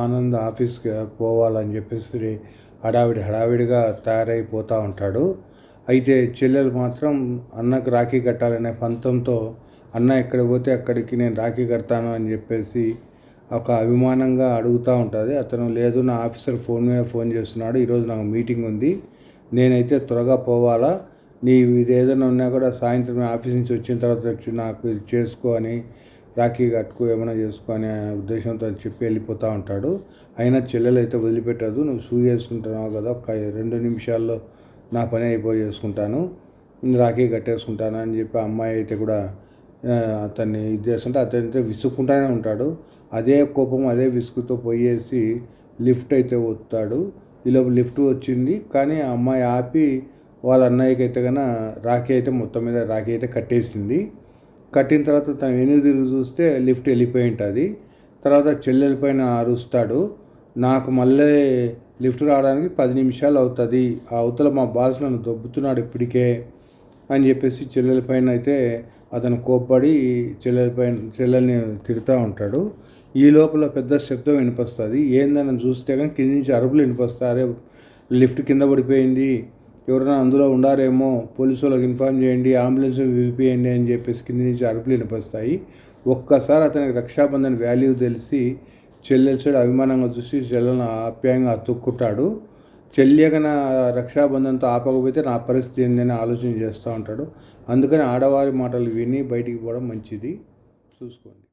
ఆనంద్ ఆఫీస్కి పోవాలని చెప్పేసి హడావిడిగా తయారైపోతూ ఉంటాడు. అయితే చెల్లెలు మాత్రం అన్నకు రాఖీ కట్టాలనే పంతంతో అన్న ఎక్కడికి పోతే అక్కడికి నేను రాఖీ కడతాను అని చెప్పేసి ఒక అభిమానంగా అడుగుతూ ఉంటుంది. అతను లేదు, నా ఆఫీసర్ ఫోన్ మీద ఫోన్ చేస్తున్నాడు, ఈరోజు నాకు మీటింగ్ ఉంది, నేనైతే త్వరగా పోవాలా, నీ ఇది ఏదైనా ఉన్నా కూడా సాయంత్రం ఆఫీస్ నుంచి వచ్చిన తర్వాత వచ్చి నాకు ఇది చేసుకో అని, రాఖీ కట్టుకో ఏమైనా చేసుకో అనే ఉద్దేశంతో చెప్పి వెళ్ళిపోతూ ఉంటాడు. అయినా చెల్లెలు అయితే వదిలిపెట్టదు. నువ్వు షూ వేసుకుంటున్నావు కదా, ఒక 2 నిమిషాల్లో నా పని అయిపోయి చేసుకుంటాను, రాఖీ కట్టేసుకుంటాను అని చెప్పి అమ్మాయి అయితే కూడా అతన్ని ఇది చేస్తుంటే అతనైతే విసుక్కుంటూనే ఉంటాడు. అదే కోపం అదే విసుగుతో పోయేసి లిఫ్ట్ అయితే వస్తాడు. ఈలోపు లిఫ్ట్ వచ్చింది, కానీ ఆ అమ్మాయి ఆపి వాళ్ళ అన్నయ్యకి అయితే కన్నా రాఖీ అయితే మొత్తం మీద రాఖీ అయితే కట్టేసింది. కట్టిన తర్వాత తను వెనుక తిరిగి చూస్తే లిఫ్ట్ వెళ్ళిపోయి ఉంటుంది. తర్వాత చెల్లెల పైన అరుస్తాడు, నాకు మళ్ళీ లిఫ్ట్ రావడానికి 10 నిమిషాలు అవుతుంది, ఆ అవతల మా బాస్ నన్ను దొబ్బుతున్నాడు ఇప్పటికే అని చెప్పేసి చెల్లెల పైన అయితే అతను కోప్పడి చెల్లెల్ని తిడుతూ ఉంటాడు. ఈ లోపల పెద్ద శబ్దం వినిపిస్తుంది. ఏందని చూస్తే కానీ కింద నుంచి అరుపులు వినిపిస్తారే, లిఫ్ట్ కింద పడిపోయింది, ఎవరైనా అందులో ఉండారేమో, పోలీసు వాళ్ళకి ఇన్ఫార్మ్ చేయండి, అంబులెన్స్ పిలిపియండి అని చెప్పేసి కింద నుంచి అరుపులు వినిపిస్తాయి. ఒక్కసారి అతనికి రక్షాబంధన్ వాల్యూ తెలిసి చెల్లెల సైడ్ అభిమానంగా చూసి చెల్లెలను ఆప్యాయంగా అతుక్కుంటాడు. చెల్లియగా నా రక్షాబంధంతో ఆపకపోతే నా పరిస్థితి ఏందని ఆలోచన చేస్తూ ఉంటాడు. అందుకని ఆడవారి మాటలు విని బయటికి పోవడం మంచిది. చూసుకోండి.